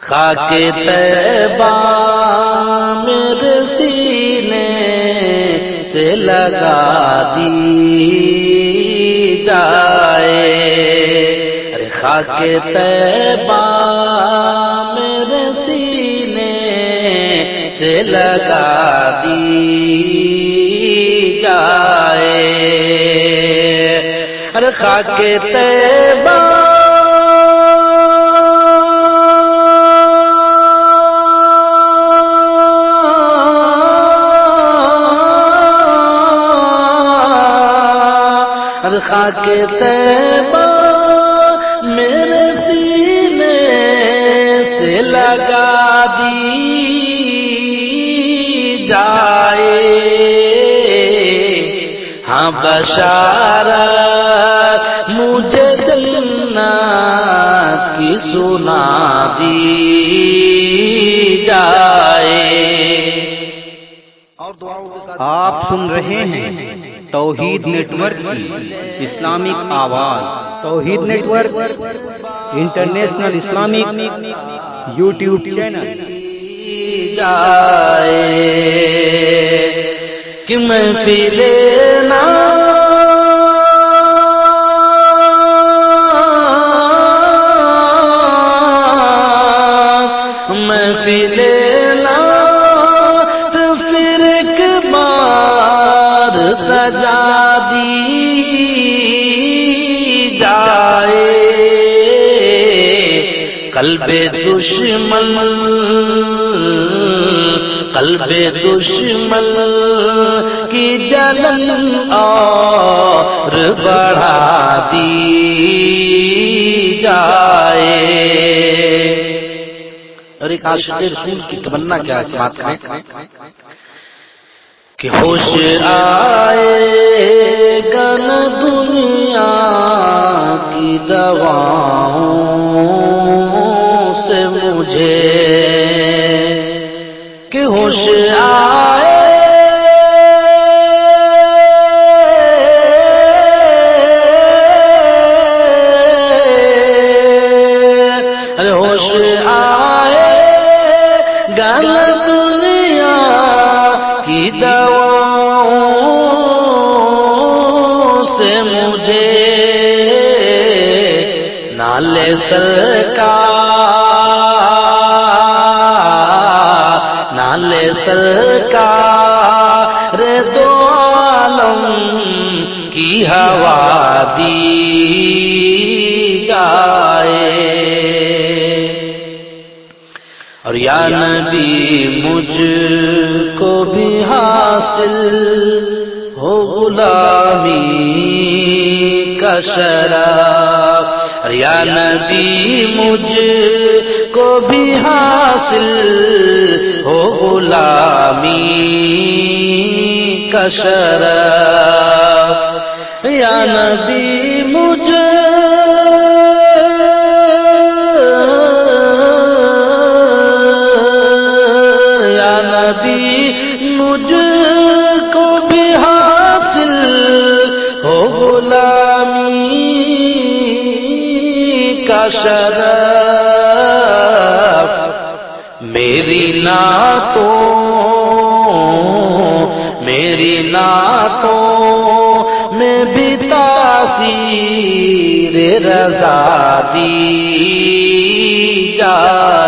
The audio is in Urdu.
خاک طیبہ میرے سینے سے لگا دی جائے، ارے خاک طیبہ میرے سینے سے لگا دی جائے، ارے خاک طیبہ خاک طیبہ میرے سینے سے لگا دی جائے، ہاں بشارت مجھے جنت کی سنا دی جائے۔ آپ سن رہے ہیں توحید نیٹ ورک کی اسلامک آواز۔ Tauheed network international Islamic YouTube channel. جائے کہ محفل نا محفل سجا دی جائے، قلب دشمن کی جلن اور بڑھا دی جائے۔ اور ایک عاشق رسول کی تمنا کیا ہے، بات کریں کہ ہوش آئے گا نہ دنیا کی دواؤں سے مجھے، کہ ہوش آئے ارے ہوش آئے گا نہ دنیا کی دواؤں سے مجھے، نالے سرکار دو عالم کی ہوا دی جائے، اور یا نبی مجھ کو بھی حاصل ہو غلامی کا شرف، اور یا نبی مجھ کو بھی حاصل ہو غلامی کا شرف، یا نبی مجھ مجھ کو بھی حاصل ہو غلامی کا شرف، میری نعتوں میں بھی تاثیر رضا دی جائے۔